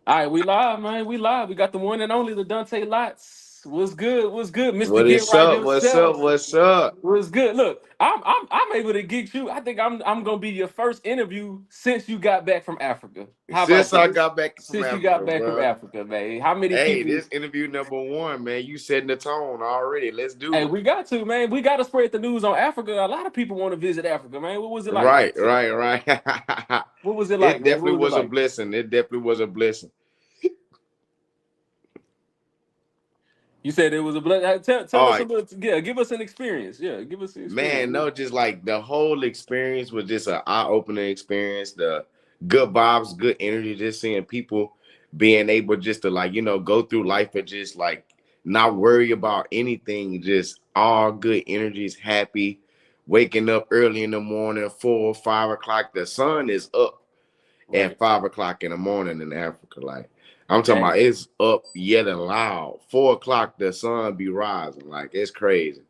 All right, we live, man. We live. We got the one and only the Dante Lots. What's good? What's good, Mister What Get is Right up? What's up? himself? What's up? What's good? Look, I'm able to get you. I think I'm gonna be your first interview since you got back from Africa. How about Since I that? got back from Since you got Africa, back from bro. Africa, man. How many Hey, people? this interview number one, man. You setting the tone already. Let's Hey, do it. we got to, man. We got to spread the news on Africa. A lot of people want to visit Africa, man. What was it like? Right, right, right. What was it like, It man? What definitely was it was a like? blessing. It definitely was a blessing. You said it was a blood. Tell All us a right, little. Yeah, give us an experience. Yeah, give us an man. experience. No, just like the whole experience was just an eye-opening experience. The good vibes, good energy, just seeing people being able just to like, go through life and just like not worry about anything, just all good energies, happy, waking up early in the morning, 4 or 5 o'clock. The sun is up at Right. 5 o'clock in the morning in Africa. Like I'm talking about Dang. it's up yet and loud. 4 o'clock, the sun be rising. Like it's crazy.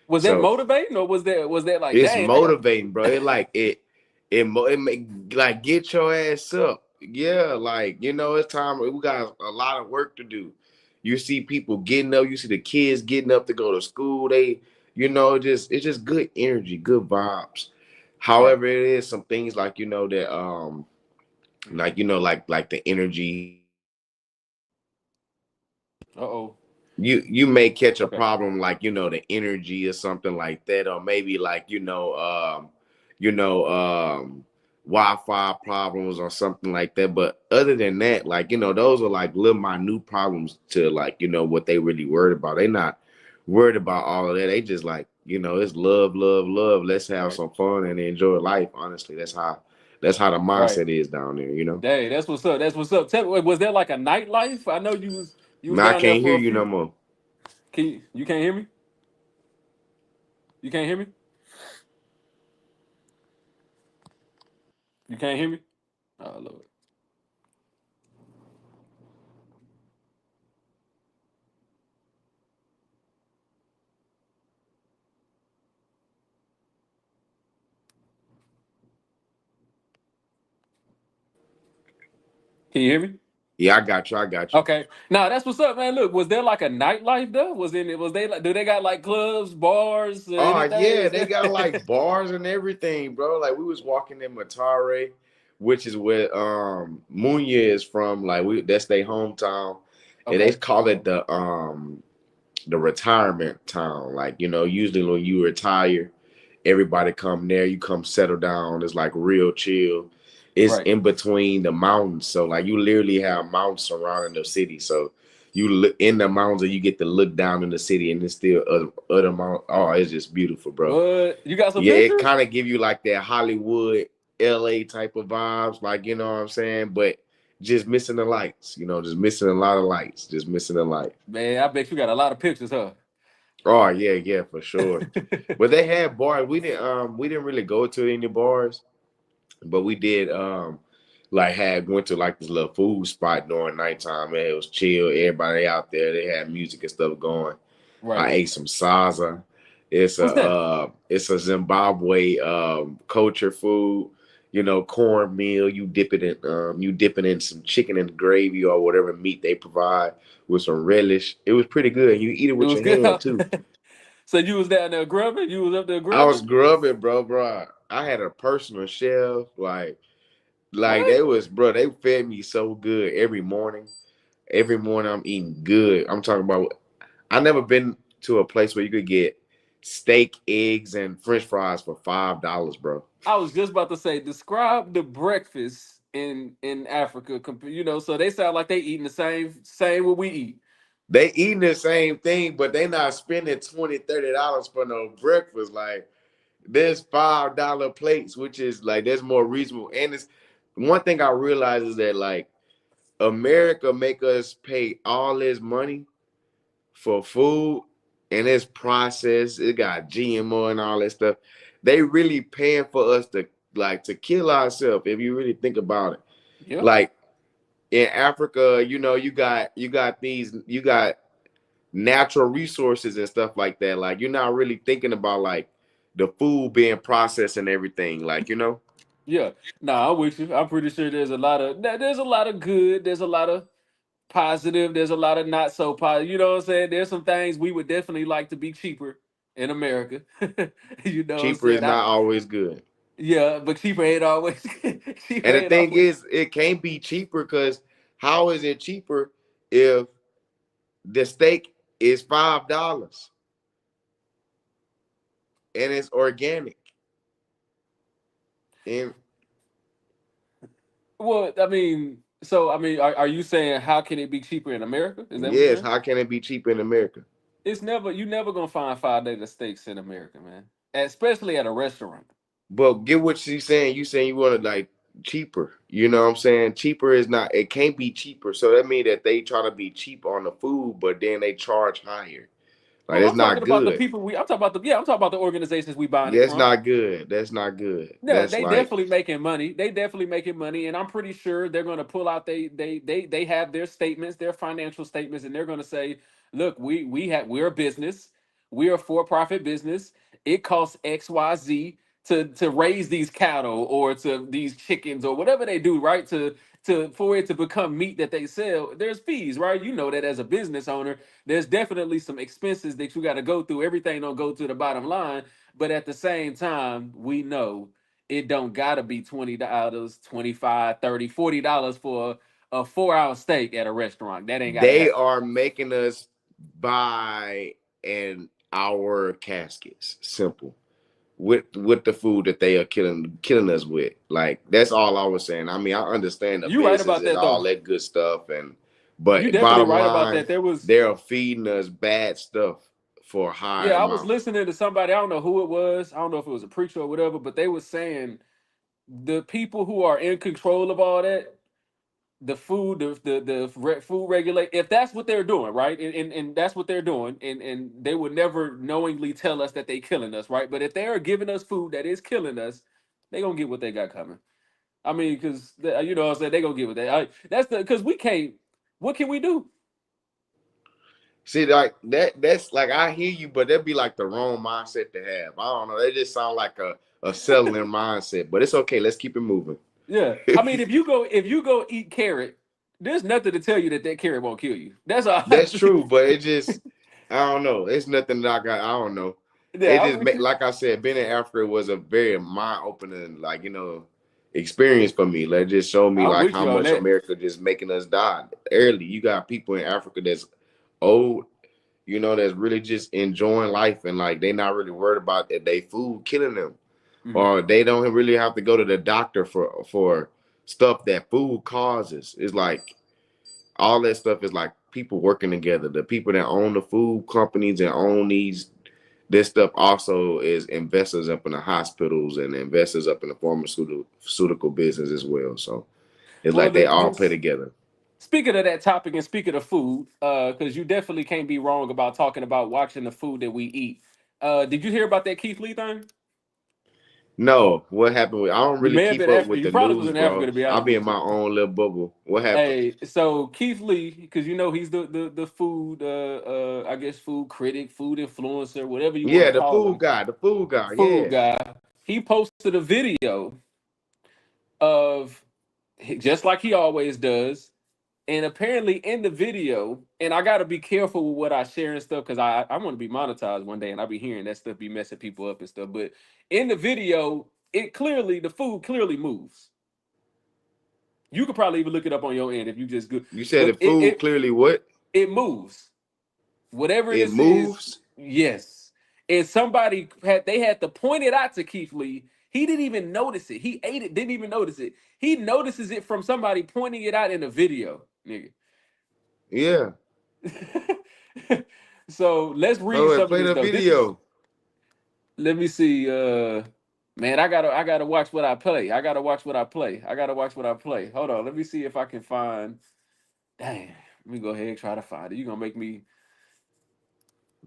Was that So motivating or was that like, it's dang, I got motivating, bro. It like it make like get your ass up. Yeah, like it's time. We got a lot of work to do. You see people getting up. You see the kids getting up to go to school. They, just it's just good energy, good vibes. right. However, it is some things like that like like the energy. Uh-oh. You may catch a Okay. problem like the energy or something like that, or maybe like you know Wi-Fi problems or something like that. But other than that, like those are like little minute problems to like what they really worried about. They not worried about all of that. They just like it's love, love, love. Let's have Right. some fun and enjoy life. Honestly, that's how the Right. mindset is down there. Dang, that's what's up. That's what's up. Was there like a nightlife? I know you was Now I down there can't hear for a you no few. more. You can't hear me? You can't hear me? You can't hear me? Oh Lord. Can you hear me? Yeah, I got you. I got you. Okay. Now that's what's up, man. Look, was there like a nightlife though? Was they like do they got like clubs, bars, Oh anything? yeah, Is they that got like bars and everything, bro. Like we was walking in Matare, which is where Munya is from. Like that's their hometown. And they okay. call it the retirement town. Like, usually when you retire, everybody come there, you come settle down. It's like real chill. It's Right. in between the mountains. So like you literally have mountains surrounding the city. So you look in the mountains and you get to look down in the city and it's still other mountains. Oh, it's just beautiful, bro. What? You got some Yeah, it pictures? kind of give you like that Hollywood, LA type of vibes, like what I'm saying, but just missing the lights, just missing a lot of lights, just missing the light. Man, I bet you got a lot of pictures, huh? Oh yeah, yeah, for sure. But they had bars. We didn't really go to any bars, but we did like had went to like this little food spot during nighttime, man. It was chill, everybody out there, they had music and stuff going. I Right. ate some salsa. It's What's that? a Zimbabwe culture food. Cornmeal. You dip it in some chicken and gravy or whatever meat they provide with some relish. It was pretty good. You eat it It with was your good. hand too. So you was down there grubbing? You was up there I was grubbing? grubbing, bro. I had a personal chef. Like What? they was, bro. They fed me so good every morning. Every morning I'm eating good. I'm talking about. I never been to a place where you could get steak, eggs, and French fries for $5, bro. I was just about to say, describe the breakfast in Africa. So they sound like they eating the same what we eat. They eating the same thing, but they not spending $20, $30 for no breakfast. Like there's $5 plates, which is like that's more reasonable. And it's one thing I realize is that like America make us pay all this money for food and it's processed. It got GMO and all that stuff. They really paying for us to like to kill ourselves if you really think about it. Yeah. Like in Africa, you got natural resources and stuff like that. Like you're not really thinking about like the food being processed and everything. Like. Yeah. Nah, I'm with you. I'm pretty sure there's a lot of good, there's a lot of positive, there's a lot of not so positive. You know what I'm saying? There's some things we would definitely like to be cheaper in America. You know what I'm Cheaper is saying? not always good. Yeah, but cheaper ain't always cheaper And the ain't thing always. is, it can't be cheaper because how is it cheaper if the steak is $5 and it's organic? And Well, I mean, are you saying how can it be cheaper in America? Is that what you're yes, saying? how can it be cheaper in America? It's never you never gonna find $5 steaks in America, man. Especially at a restaurant. But get what she's saying. You saying you want to like cheaper. You know what I'm saying? Cheaper is not. It can't be cheaper. So that means that they try to be cheap on the food, but then they charge higher. Like Oh, it's I'm talking not about the good. people I'm talking about I'm talking about the organizations we buying it That's from. not good. That's not good. Yeah, That's they like definitely making money. They definitely making money, and I'm pretty sure they're going to pull out they have their statements, their financial statements, and they're going to say, "Look, we're a business, we're a for profit business. It costs XYZ to raise these cattle or to these chickens or whatever they do, right? To for it to become meat that they sell. There's fees, right? You know that as a business owner, there's definitely some expenses that you got to go through. Everything don't go to the bottom line, but at the same time, we know it don't gotta be $20, 25, 30, $40 for a 4 hour steak at a restaurant. That ain't gotta they happen. are making us buy an our caskets. Simple. With the food that they are killing us with. Like that's all I was saying. I mean, I understand the You right business about and that all though. that good stuff, and You but definitely bottom right about line, that. There was they're feeding us bad stuff for a high yeah, I was amount. listening to somebody, I don't know who it was. I don't know if it was a preacher or whatever, but they was saying the people who are in control of all that, the food, food regulate. If that's what they're doing, right, and that's what they're doing, and they would never knowingly tell us that they killing us, right? But if they are giving us food that is killing us, they gonna get what they got coming. I mean, because you know what I'm saying, they gonna get what that's the because we can't. What can we do? See, like that's like I hear you, but that'd be like the wrong mindset to have. I don't know. They just sound like a settling mindset, but it's okay. Let's keep it moving. Yeah, I mean, if you go eat carrot, there's nothing to tell you that that carrot won't kill you. That's all. That's true, but it just I don't know. It's nothing that I got. I don't know. It Yeah, I'm just with you. like I said, being in Africa was a very mind opening, like experience for me. Like it just showed me I'm like with how you on much that. America just making us die early. You got people in Africa that's old, that's really just enjoying life and like they not really worried about that they food killing them, Mhm. or they don't really have to go to the doctor for stuff that food causes. It's like all that stuff is like people working together. The people that own the food companies and own this stuff also is investors up in the hospitals and investors up in the pharmaceutical business as well. So it's Well, like they all play together. speaking of that topic and speaking of food, because you definitely can't be wrong about talking about watching the food that we eat. Did you hear about that Keith Lee thing? No, what happened with I don't You really may have keep been up Africa. with You the probably was news, in Africa, bro. to be I'll honest be in with my you. own little bubble. What happened? Hey, so Keith Lee, because you know he's the food, I guess food critic, food influencer, whatever you want Yeah, to the call food him, guy, the food guy, food yeah. guy. He posted a video of just like he always does. And apparently in the video, and I gotta be careful with what I share and stuff because I want to be monetized one day, and I be hearing that stuff be messing people up and stuff. But in the video, the food clearly moves. You could probably even look it up on your end if you just good. You said the But food clearly what? it moves. Whatever It this is, moves? yes. And they had to point it out to Keith Lee. He didn't even notice it. He ate it, didn't even notice it. He notices it from somebody pointing it out in a video, nigga. Yeah. So let's read Oh, and some of play this the though. This is video. let me see. Man, I gotta watch what I play. I gotta watch what I play. I gotta watch what I play. Hold on, let me see if I can find. Dang, let me go ahead and try to find it. You're gonna make me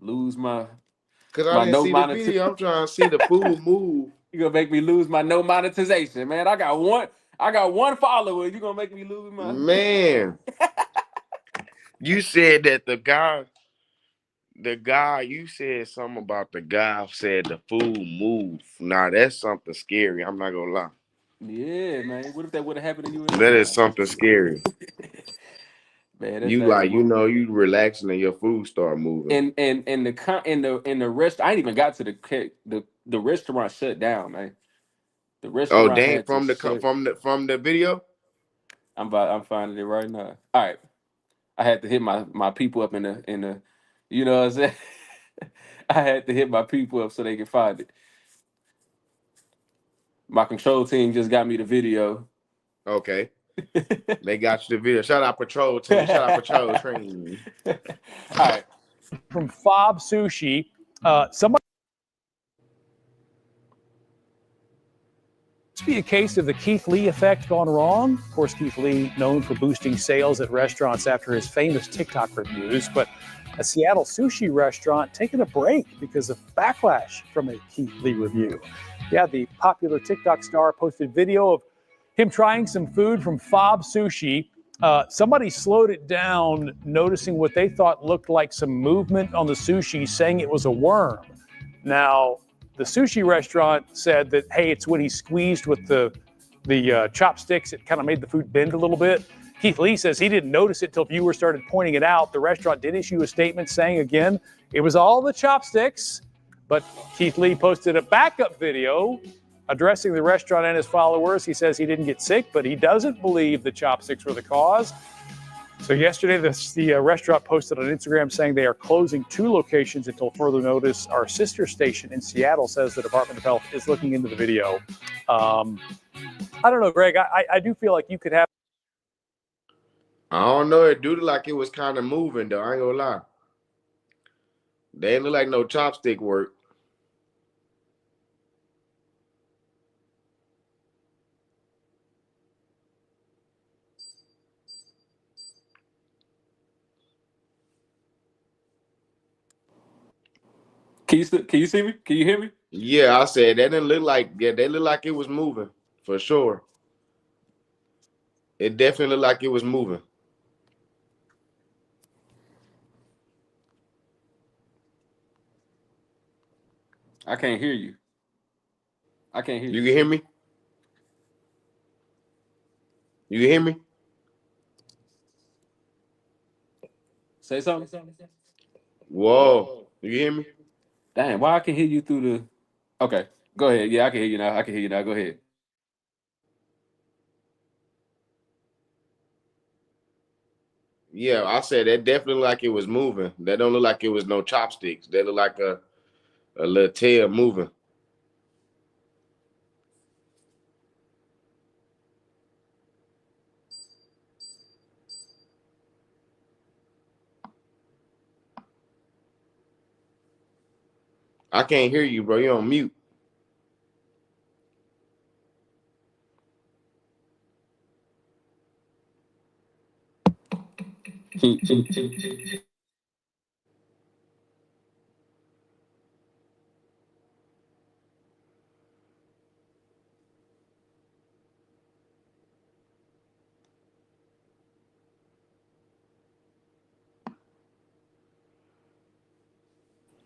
lose Cause I my didn't no see the monetization. video. I'm trying to see the food move. You're gonna make me lose my no monetization, man. I got one follower. You're gonna make me lose my Man, you said that the guy, you said something about the guy said the food move. Nah, that's something scary. I'm not gonna lie. Yeah, man. What if that would have happened to you in the That is restaurant? something scary. Man, that's You like, dang. you relaxing and your food start moving. And the rest. I ain't even got to the restaurant shut down, man. The Oh, restaurant dang! had to shut. From the video. I'm finding it right now. All right, I had to hit my people up in the, you know what I'm saying. I had to hit my people up so they can find it. My control team just got me the video. Okay, they got you the video. Shout out patrol team. Shout out patrol team. All right. From Fob Sushi, somebody. This be a case of the Keith Lee effect gone wrong. Of course, Keith Lee known for boosting sales at restaurants after his famous TikTok reviews, but a Seattle sushi restaurant taking a break because of backlash from a Keith Lee review. Yeah, the popular TikTok star posted video of him trying some food from Fob Sushi. Somebody slowed it down, noticing what they thought looked like some movement on the sushi, saying it was a worm. Now, the sushi restaurant said that, hey, it's when he squeezed with the chopsticks, it kind of made the food bend a little bit. Keith Lee says he didn't notice it till viewers started pointing it out. The restaurant did issue a statement saying, again, it was all the chopsticks. But Keith Lee posted a backup video addressing the restaurant and his followers. He says he didn't get sick, but he doesn't believe the chopsticks were the cause. So yesterday, the restaurant posted on Instagram saying they are closing 2 locations until further notice. Our sister station in Seattle says the Department of Health is looking into the video. I don't know, Greg. I do feel like you could have. I don't know. It do look like it was kind of moving though. I ain't gonna lie. They ain't look like no chopstick work. Can you see me? Can you hear me? Yeah, I said that didn't look like. Yeah, they look like it was moving for sure. It definitely looked like it was moving. I can't hear you. I can't hear You you. can hear me? You can hear me? Say something. Whoa. You can hear me? Damn, why I can hear you through the. Okay, go ahead. Yeah, I can hear you now. I can hear you now. Go ahead. Yeah, I said that definitely looked like it was moving. That don't look like it was no chopsticks. That look like a little tail moving. I can't hear you, bro. You're on mute.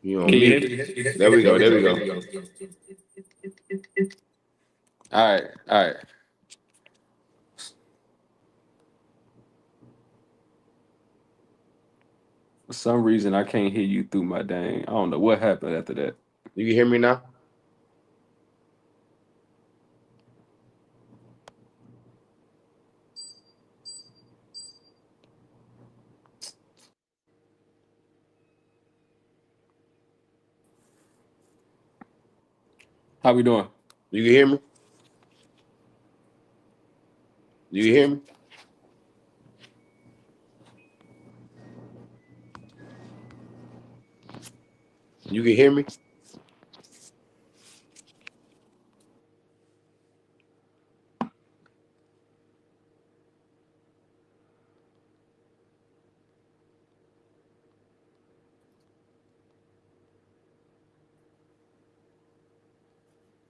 You on Can you hear mute. me? There we go. There we go. All right, all right. For some reason, I can't hear you through my dang. I don't know what happened after that. You can hear me now? How we doing? You can hear me? You can hear me? You can hear me?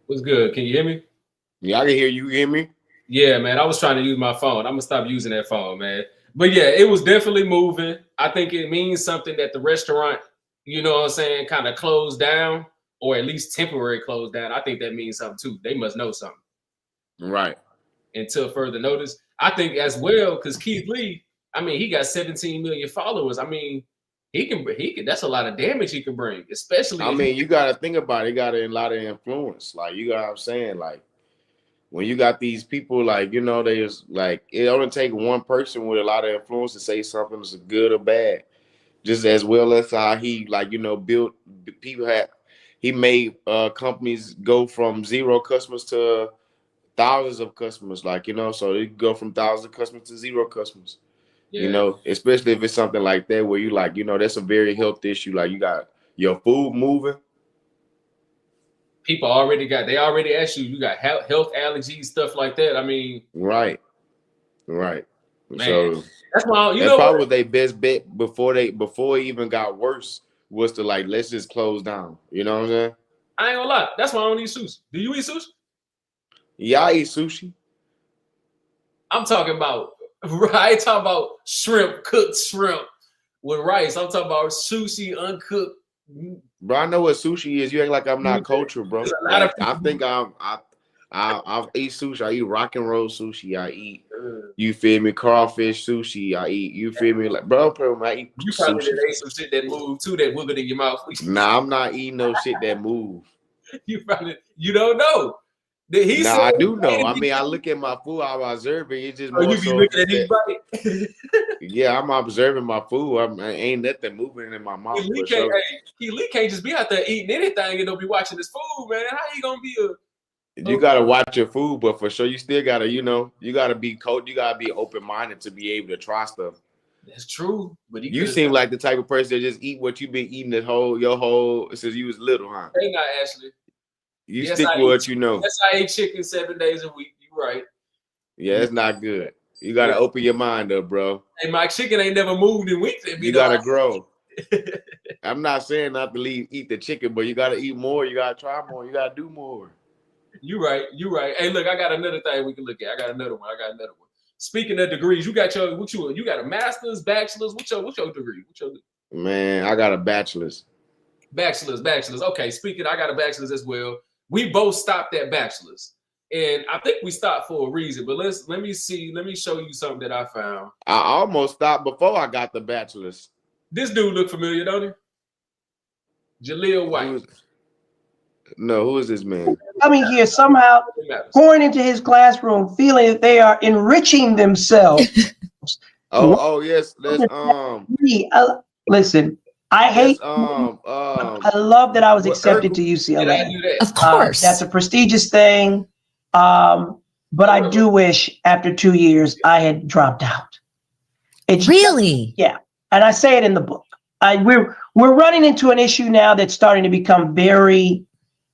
What's good? Can you hear me? Yeah, I can hear you. You can hear me? Yeah, man. I was trying to use my phone. I'm gonna stop using that phone, man. But yeah, it was definitely moving. I think it means something that the restaurant, you know what I'm saying, kind of closed down, or at least temporary closed down. I think that means something too. They must know something. Right. until further notice. I think as well, because Keith Lee, I mean, he got 17 million followers. I mean, he can. That's a lot of damage he can bring, especially. I mean, you got to think about it. He got a lot of influence. Like, you got what I'm saying? Like, when you got these people, like, you know, there's like, it only take one person with a lot of influence to say something that's good or bad. Just as well as how he, like, you know, built people had, he made companies go from 0 customers to thousands of customers. Like, you know, so they go from thousands of customers to 0 customers. You Yeah, know, especially if it's something like that where you like, you know, that's a very health issue. Like, you got your food moving. people already got. They already asked you. You got health allergies, stuff like that. I mean, Right. man, So that's why you that know what. probably their best bet before it even got worse was to like, let's just close down. You know what I'm saying? I ain't gonna lie. That's why I don't eat sushi. Do you eat sushi? Yeah, I eat sushi. I'm talking about. I ain't talking about shrimp, cooked shrimp with rice. I'm talking about sushi uncooked. Bro, I know what sushi is. You act like I'm not cultural, There's bro. a lot of Like, I think I eat sushi. I eat rock and roll sushi. I eat, people. you feel me, crawfish sushi. I eat, you feel me, like, bro, I eat You probably did sushi. ate some shit that moved too, that wiggled in your mouth. Nah, I'm not eating no shit that move. You don't know. He Nah, said I he do know. I ate mean, I it. look at my food, I observe it. It's just Oh, more you be so if looking it's at each that. bite. Yeah, I'm observing my food. I ain't nothing moving in my He mouth Lee for can't. sure. Hey, He Lee can't just be out there eating anything and don't be watching his food, man. How he gonna be a You gotta watch your food, but for sure, you still gotta, you know, you gotta be cold. You gotta be open minded to be able to try stuff. That's true, but he You could have. seem like the type of person that just eat what you've been eating your whole since you was little, huh? Hey, not Ashley. You Yes, stick I with eat. what you know. Yes, I eat chicken 7 days a week. You right. Yeah, it's not good. You Yeah. gotta open your mind up, bro. Hey, my chicken ain't never moved in weeks. You gotta grow. I'm not saying not to eat the chicken, but you gotta eat more. You gotta try more. You gotta do more. You right. You right. Hey, look, I got another thing we can look at. I got another one. Speaking of degrees, you got you got a master's, bachelor's. What's your degree? Man, I got a bachelor's. Bachelor's. Okay, speaking, I got a bachelor's as well. We both stopped at bachelor's. And I think we stopped for a reason, but let me show you something that I found. I almost stopped before I got the bachelor's. This dude look familiar, don't he? Jaleel White. Who is this man? Coming here somehow pouring into his classroom, feeling that they are enriching themselves. Oh yes, that's listen, I hate. I love that I was accepted to UCLA. Of course, that's a prestigious thing. But I do wish after 2 years I had dropped out. It's really, yeah, and I say it in the book. We're running into an issue now that's starting to become very.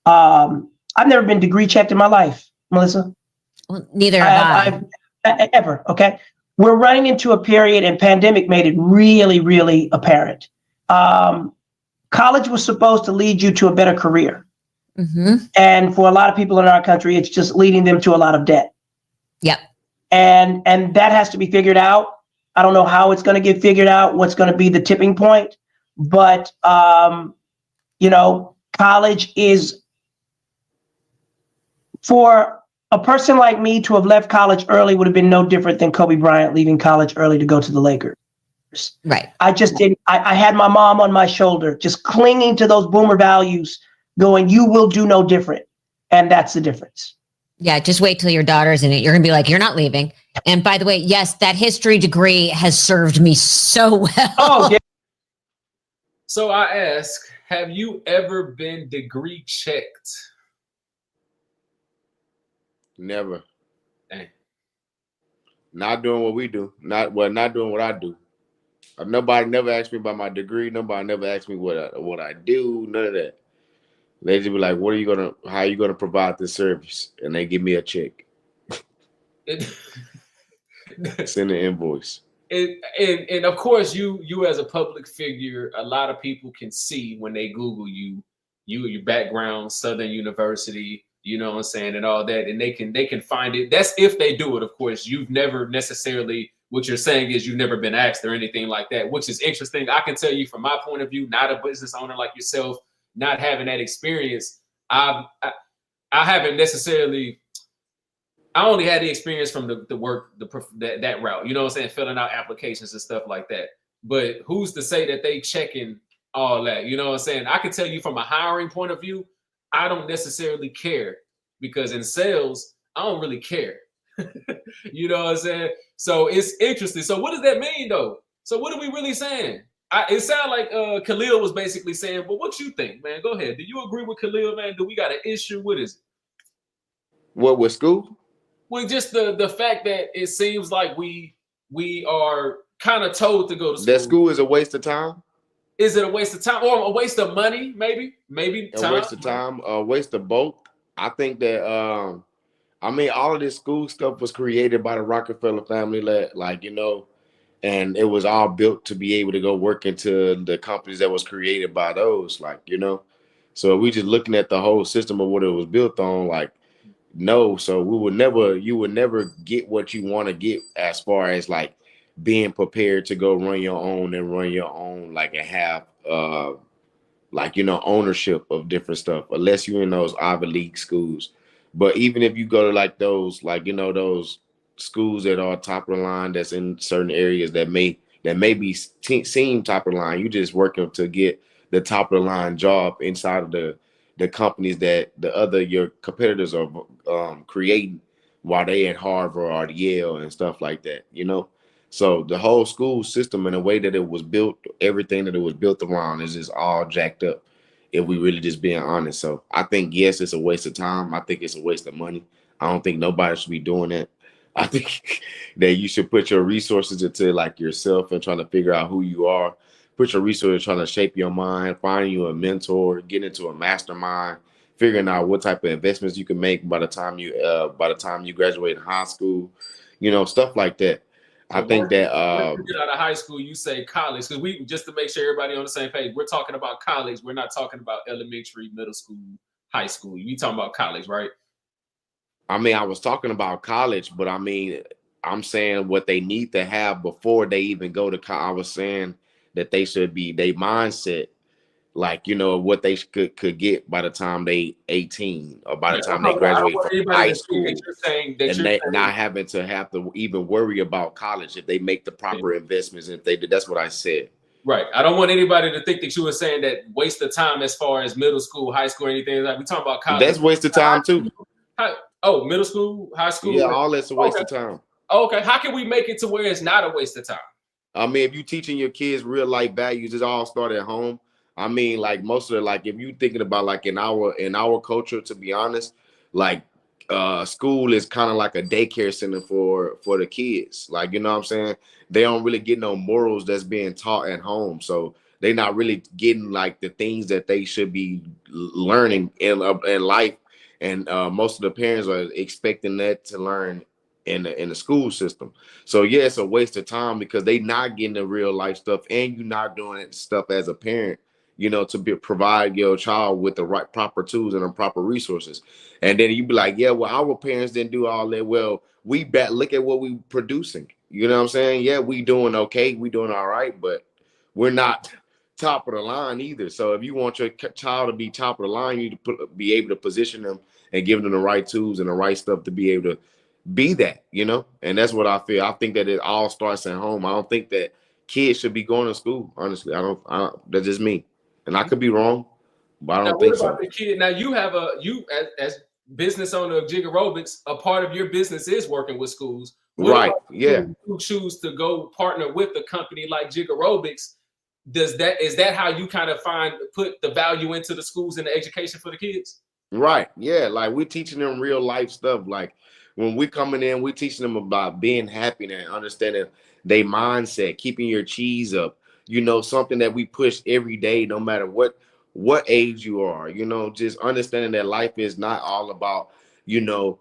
I've never been degree checked in my life, Melissa. Well, neither have I. Ever. Okay. We're running into a period, and pandemic made it really, really apparent. College was supposed to lead you to a better career. Mm-hmm. And for a lot of people in our country, it's just leading them to a lot of debt. Yep. And that has to be figured out. I don't know how it's going to get figured out, what's going to be the tipping point. But, college is, for a person like me to have left college early would have been no different than Kobe Bryant leaving college early to go to the Lakers. Right. I just didn't. I had my mom on my shoulder, just clinging to those boomer values, going, "You will do no different," and that's the difference. Yeah, just wait till your daughter's in it. You're gonna be like, "You're not leaving." And by the way, yes, that history degree has served me so well. Oh, yeah. So I ask, have you ever been degree checked? Never. Dang. Not doing what we do. Not doing what I do. Nobody never asked me about my degree. Nobody never asked me what I do. None of that. They just be like, how are you gonna provide this service? And they give me a check. Send an invoice. And of course, you as a public figure, a lot of people can see when they Google your background, Southern University, you know what I'm saying, and all that, and they can find it. That's if they do it, of course. You've never necessarily, what you're saying is you've never been asked or anything like that, which is interesting. I can tell you from my point of view, not a business owner like yourself, not having that experience, I haven't necessarily I only had the experience from the work, that route. You know what I'm saying? Filling out applications and stuff like that. But who's to say that they checking all that? You know what I'm saying? I can tell you from a hiring point of view, I don't necessarily care, because in sales, I don't really care. You know what I'm saying? So it's interesting. So what does that mean though? So what are we really saying? It sounds like Khalil was basically saying, but what you think, man? Go ahead. Do you agree with Khalil, man? Do we got an issue? What is it? What with school? Well, just the fact that it seems like we are kind of told to go to school. That school is a waste of time. Is it a waste of time or a waste of money? Maybe A waste of time, a waste of both. I think that I mean, all of this school stuff was created by the Rockefeller family, like you know, and it was all built to be able to go work into the companies that was created by those, like you know. So we just looking at the whole system of what it was built on, like no. So you would never get what you want to get as far as like being prepared to go run your own and run your own, like and have like you know ownership of different stuff, unless you're in those Ivy League schools. But even if you go to like those, like you know, those schools that are top of the line, that's in certain areas that may be seem top of the line, you just working to get the top of the line job inside of the companies that the other your competitors are creating while they at Harvard or at Yale and stuff like that, you know. So the whole school system and the way that it was built, everything that it was built around is just all jacked up, if we really just being honest. So I think yes, it's a waste of time. I think it's a waste of money. I don't think nobody should be doing that. I think that you should put your resources into like yourself and trying to figure out who you are. Put your resources trying to shape your mind, find you a mentor, get into a mastermind, figuring out what type of investments you can make by the time you graduate high school, you know, stuff like that. I So think that once you get out of high school, you say college, because we, just to make sure everybody on the same page, we're talking about college. We're not talking about elementary, middle school, high school. We talking about college, right? I mean, I was talking about college, but I mean, I'm saying what they need to have before they even go to college. I was saying that they should be their mindset, like you know what they could get by the time they 18 or by the time they I don't graduate want from anybody high to think that school, you're saying that and you're they saying, not having to have to even worry about college if they make the proper investments. If they did, that's what I said. right. I don't want anybody to think that you were saying that waste of time as far as middle school, high school, or anything like. We talking about college. That's waste of time too. Oh, middle school, high school. Yeah, all that's a waste Okay. of time. Okay. How can we make it to where it's not a waste of time? I mean, if you teaching your kids real life values, it all start at home. I mean, like most of it, like if you thinking about like in our culture, to be honest, like school is kind of like a daycare center for the kids. Like, you know what I'm saying? They don't really get no morals that's being taught at home. So they're not really getting like the things that they should be learning in life. And most of the parents are expecting that to learn in the school system. So yeah, it's a waste of time because they not getting the real life stuff, and you're not doing it stuff as a parent, you know, to provide your child with the right proper tools and the proper resources. And then you be like, yeah, well, our parents didn't do all that. Well, look at what we producing. You know what I'm saying? Yeah, we doing okay, we doing all right, but we're not top of the line either. So if you want your child to be top of the line, you need to be able to position them and give them the right tools and the right stuff to be able to be that, you know. And that's what I feel. I think that it all starts at home. I don't think that kids should be going to school, honestly. That's just me, and I could be wrong, but I Now, don't what think about so. the kid? Now, you have as business owner of Jig Aerobics, a part of your business is working with schools. What Right, about yeah. who choose to go partner with a company like Jig Aerobics? Is that how you kind of put the value into the schools and the education for the kids? Right. Yeah. Like we're teaching them real life stuff. Like when we coming in, we're teaching them about being happy and understanding their mindset, keeping your cheese up, you know, something that we push every day, no matter what age you are, you know, just understanding that life is not all about, you know,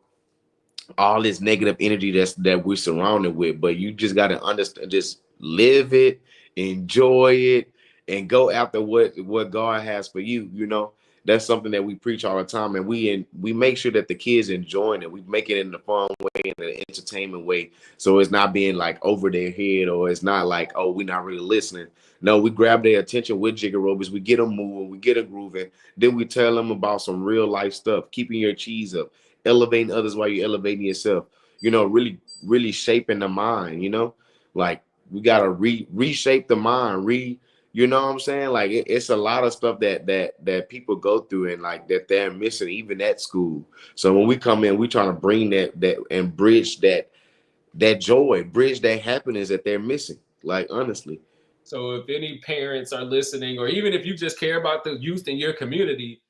all this negative energy that we're surrounded with, but you just got to understand, just live it, enjoy it, and go after what God has for you. You know, that's something that we preach all the time, and we make sure that the kids enjoying it. We make it in the fun way, in the entertainment way, so it's not being like over their head, or it's not like, oh, we're not really listening. No, we grab their attention with Jig Aerobics. We get them moving, we get them grooving. Then we tell them about some real life stuff, keeping your cheese up, elevating others while you're elevating yourself. You know, really, really shaping the mind. You know, like we gotta reshape the mind. You know what I'm saying? Like it's a lot of stuff that people go through and like that they're missing even at school. So when we come in, we trying to bring that and bridge that joy, bridge that happiness that they're missing. Like honestly. So if any parents are listening, or even if you just care about the youth in your community,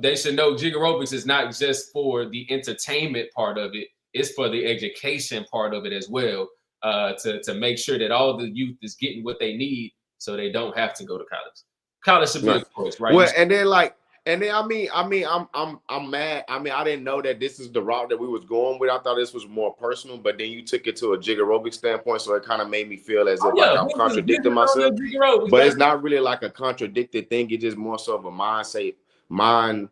they should know Jig Aerobics is not just for the entertainment part of it; it's for the education part of it as well. To make sure that all the youth is getting what they need, so they don't have to go to college. College should be Right. a choice, right? Well, and then I'm mad. I mean, I didn't know that this is the route that we was going with. I thought this was more personal, but then you took it to a Jig Aerobic standpoint, so it kind of made me feel as if like I'm contradicting myself. But it's not really like a contradicted thing. It's just more so of a mindset, mindset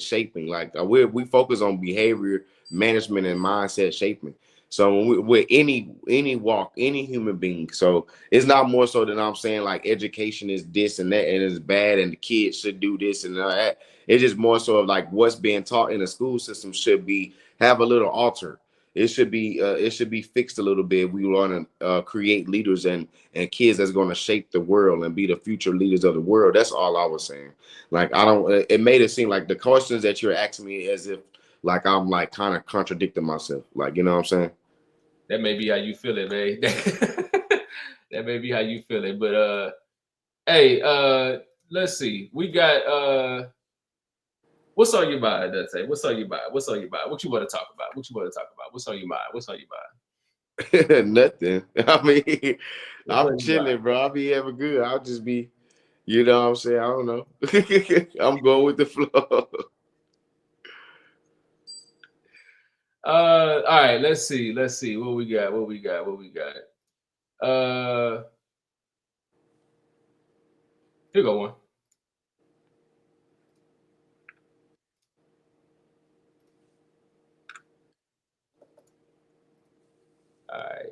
shaping. Like we focus on behavior management and mindset shaping. So when with any walk, any human being, so it's not more so than I'm saying like education is this and that and it's bad and the kids should do this and that. It's just more so of like what's being taught in the school system should be have a little alter. It should be fixed a little bit. We want to create leaders and kids that's going to shape the world and be the future leaders of the world. That's all I was saying. Like I don't. It made it seem like the questions that you're asking me as if like I'm like kind of contradicting myself. Like you know what I'm saying. That may be how you feel it, man. That may be how you feel it. But hey, let's see. We got what's on your mind, Dante? What's on your mind? What's on your mind? What you want to talk about? What you want to talk about? What's on your mind? What's on your mind? Nothing. I mean, what's I'm chilling, bro. I'll be ever good. I'll just be, you know what I'm saying? I don't know. I'm going with the flow. All right, let's see. What we got. Here go one. All right.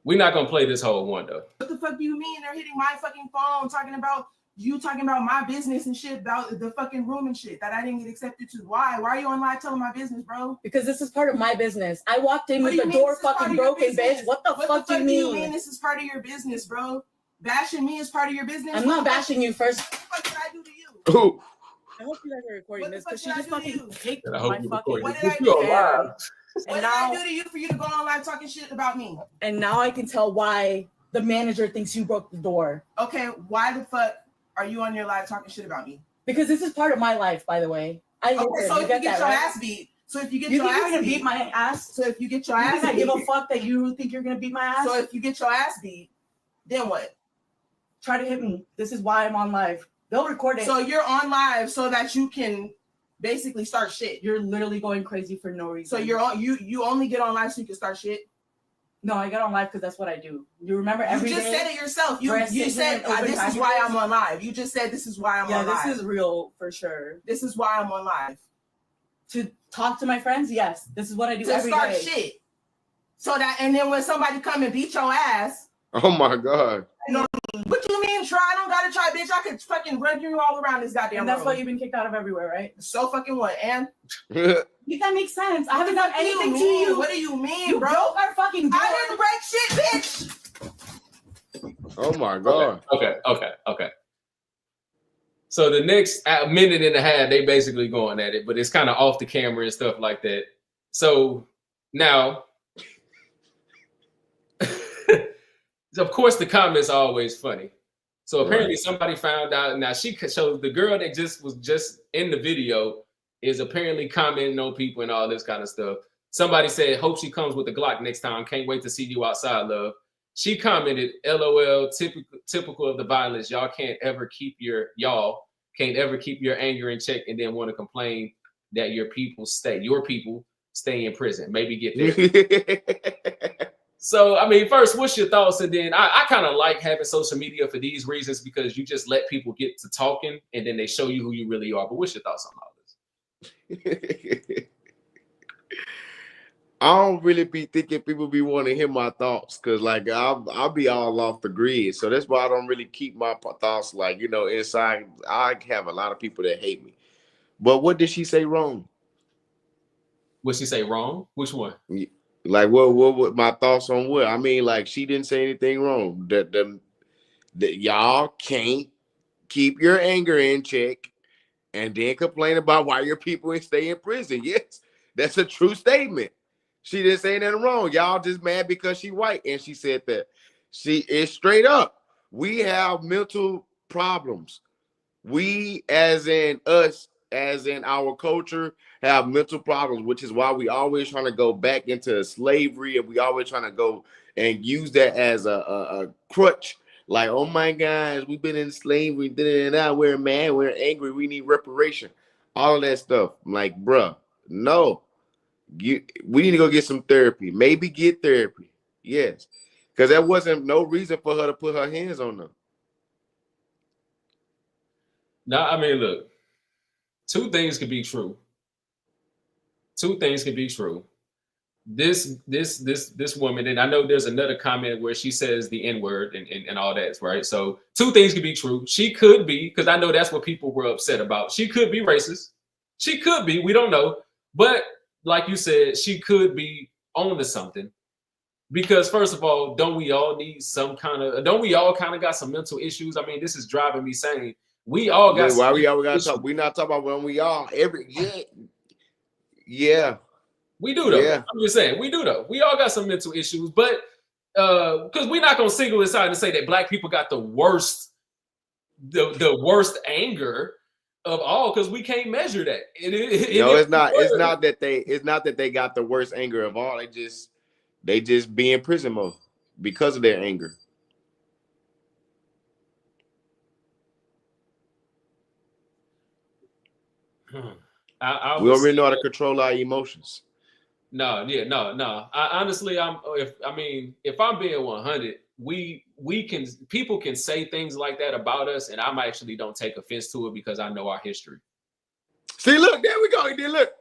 We're not gonna play this whole one though. What the fuck do you mean they're hitting my fucking phone talking about my business and shit about the fucking room and shit that I didn't get accepted to? Why? Why are you on live telling my business, bro? Because this is part of my business. I walked in with the door fucking broken, bitch. What the fuck do you mean? This is part of your business, bro? Bashing me is part of your business? I'm not bashing you first. What the fuck did I do to you? Ooh. I hope you guys are recording this because she just fucking kicked my fucking. What did I do? What did I do to you for you to go on live talking shit about me? And now I can tell why the manager thinks you broke the door. Okay, why the fuck are you on your live talking shit about me? Because this is part of my life, by the way. Okay, so if you get your ass beat, so if you get your ass beat, beat my ass. So if you get your ass beat, I give a fuck that you think you're gonna beat my ass. So if you get your ass beat, then what? Try to hit me. This is why I'm on live. They'll record it. So you're on live so that you can basically start shit. You're literally going crazy for no reason. So you're on you only get on live so you can start shit? No, I get on live because that's what I do. You remember every day? You just said it yourself. You said this is why I'm on live. You just said this is why I'm on live. Yeah, this is real for sure. This is why I'm on live. To talk to my friends, yes. This is what I do to every start day. Shit. So that and then when somebody come and beat your ass. Oh my God. You know, what you mean try? I don't gotta try, bitch. I could fucking run you all around this goddamn. And that's room. why you've been kicked out of everywhere, right? So fucking what? And that makes sense. I haven't done anything to you. What do you mean, you bro? Broke our fucking door. I didn't break shit, bitch. Oh my God. Okay. So the next minute and a half, they basically going at it, but it's kind of off the camera and stuff like that. So now, of course, the comments are always funny. So apparently somebody found out. Now so the girl that was just in the video is apparently commenting on people and all this kind of stuff. Somebody said, "Hope she comes with the Glock next time. Can't wait to see you outside, love." She commented, "LOL, typical of the violence. Y'all can't ever keep your anger in check and then want to complain that your people stay in prison. Maybe get there." So, I mean, first, what's your thoughts? And then I kind of like having social media for these reasons because you just let people get to talking and then they show you who you really are. But what's your thoughts on all this? I don't really be thinking people be wanting to hear my thoughts because like I'll be all off the grid. So that's why I don't really keep my thoughts like, you know, inside. I have a lot of people that hate me. But what did she say wrong? What she say wrong? Which one? Like what my thoughts on what? I mean, like she didn't say anything wrong. That y'all can't keep your anger in check and then complain about why your people ain't stay in prison. Yes, that's a true statement. She didn't say nothing wrong. Y'all just mad because she white. And she said that. She is straight up. We have mental problems. We, as in us, as in our culture, have mental problems, which is why we always trying to go back into slavery, and we always trying to go and use that as a crutch. Like, oh my gosh, we've been in slavery, we're mad, we're angry, we need reparation, all of that stuff. I'm like, bruh, no, we need to go get some therapy. Maybe get therapy, yes, because there wasn't no reason for her to put her hands on them. No, I mean, look, two things could be true. Two things could be true. This woman, and I know there's another comment where she says the N-word and all that, right? So two things could be true. She could be, because I know that's what people were upset about. She could be racist. She could be, we don't know. But like you said, she could be on to something. Because first of all, don't we all kind of got some mental issues? I mean, this is driving me sane. We all got. Why we always gotta talk? We not talking about when we all yeah. We do though. Yeah. I'm just saying we do though. We all got some mental issues, but because we're not gonna single aside and say that black people got the worst anger of all, because we can't measure that. It's not that they got the worst anger of all. They just be in prison mode because of their anger. We already know how to control our emotions. No. Honestly, if I'm being 100, people can say things like that about us, and I actually don't take offense to it because I know our history. See, look, there we go. Then look,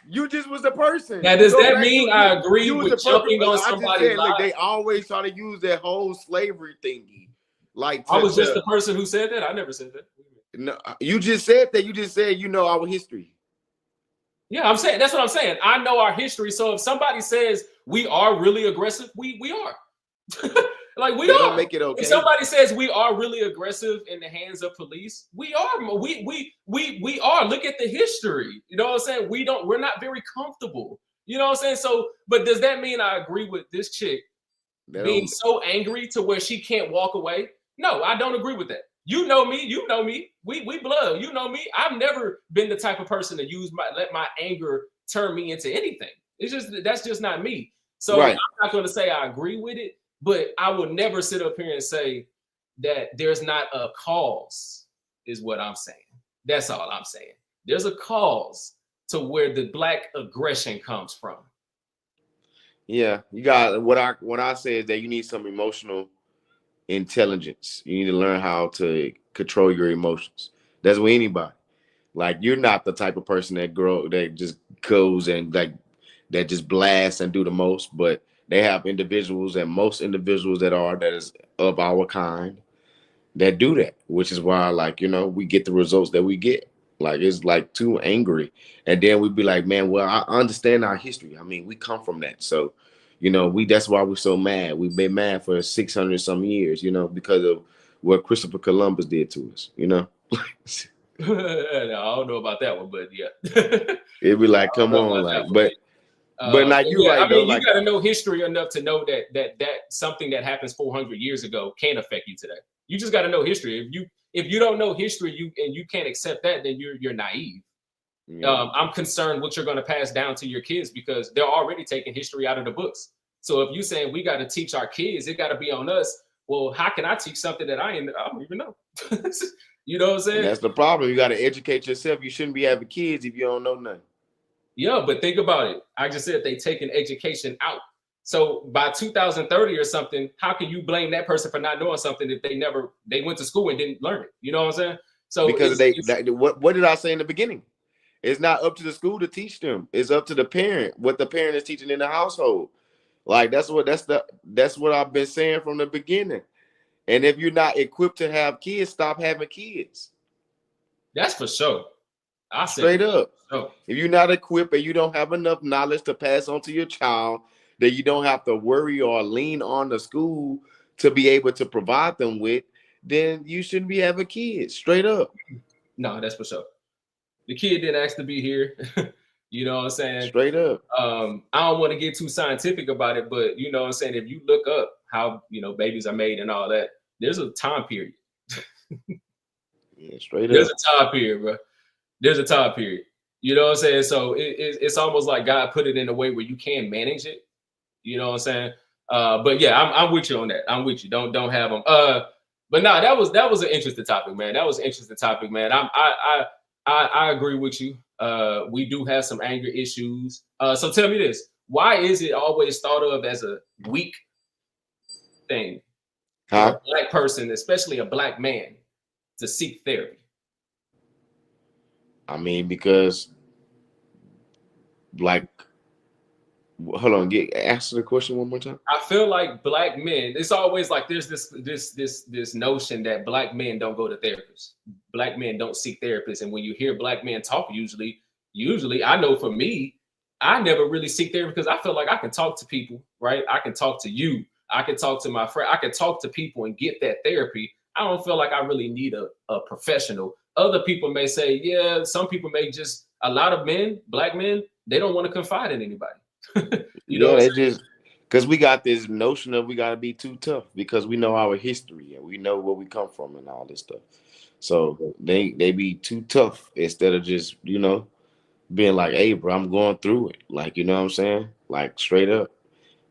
you just was the person. Now, does that mean I agree with jumping on somebody's life? They always try to use that whole slavery thingy. Like I was just the person who said that. I never said that. No, you just said that. You just said you know our history. Yeah, I'm saying that's what I'm saying. I know our history. So if somebody says we are really aggressive, we are. Like we don't make it okay. If somebody says we are really aggressive in the hands of police, we are. We are. Look at the history. You know what I'm saying? We're not very comfortable. You know what I'm saying? So, but does that mean I agree with this chick being so angry to where she can't walk away? No, I don't agree with that. You know me. We blood. You know me. I've never been the type of person to let my anger turn me into anything. That's just not me. So right. I'm not going to say I agree with it, but I will never sit up here and say that there's not a cause, is what I'm saying. That's all I'm saying. There's a cause to where the black aggression comes from. Yeah, you got what I say is that you need some emotional intelligence. You need to learn how to control your emotions. That's with anybody. Like you're not the type of person that just goes and like that just blasts and do the most, but they have individuals, and most individuals that is of our kind that do that, which is why like, you know, we get the results that we get. Like it's like too angry. And then we'd be like, man, well, I understand our history. I mean, we come from that. So, you know, that's why we're so mad. We've been mad for 600 some years, you know, because of what Christopher Columbus did to us, you know. I don't know about that one, but yeah. It'd be like, come on, like, but like you're right. I mean, like, you got to know history enough to know that something that happens 400 years ago can't affect you today. You just got to know history. If you don't know history, you can't accept that, then you're naive. Yeah. I'm concerned what you're going to pass down to your kids because they're already taking history out of the books. So if you're saying we got to teach our kids, it got to be on us. Well, how can I teach something that I don't even know? You know what I'm saying? And that's the problem. You got to educate yourself. You shouldn't be having kids if you don't know nothing. Yeah, but think about it. I just said they taking education out. So by 2030 or something, how can you blame that person for not knowing something if they went to school and didn't learn it? You know what I'm saying? So because what did I say in the beginning? It's not up to the school to teach them. It's up to the parent, what the parent is teaching in the household. Like that's what I've been saying from the beginning. And if you're not equipped to have kids, stop having kids. That's for sure. I said Straight up. sure. If you're not equipped and you don't have enough knowledge to pass on to your child, that you don't have to worry or lean on the school to be able to provide them with, then you shouldn't be having kids. Straight up. No, that's for sure. The kid didn't ask to be here. You know what I'm saying? Straight up. I don't want to get too scientific about it, but you know what I'm saying? If you look up how, babies are made and all that, there's a time period. Yeah, straight There's up. a time period, bro. There's a time period. You know what I'm saying? So it's almost like God put it in a way where you can manage it. You know what I'm saying? But yeah, I'm with you on that. I'm with you. Don't have them. But no, that was an interesting topic, man. That was an interesting topic, man. I agree with you. We do have some anger issues. So tell me this: why is it always thought of as a weak thing for a black person, especially a black man, to seek therapy? I mean, because like, hold on, answer the question one more time. I feel like black men, it's always like there's this notion that black men don't go to therapists. Black men don't seek therapists. And when you hear black men talk, usually I know for me, I never really seek therapy because I feel like I can talk to people, right? I can talk to you. I can talk to my friend. I can talk to people and get that therapy. I don't feel like I really need a professional. Other people may say, yeah, some people may just, a lot of men, black men, they don't want to confide in anybody. You know, they just because we got this notion of we got to be too tough because we know our history and we know where we come from and all this stuff. So they be too tough instead of just being like, hey, bro, I'm going through it. Like, you know what I'm saying? Like straight up,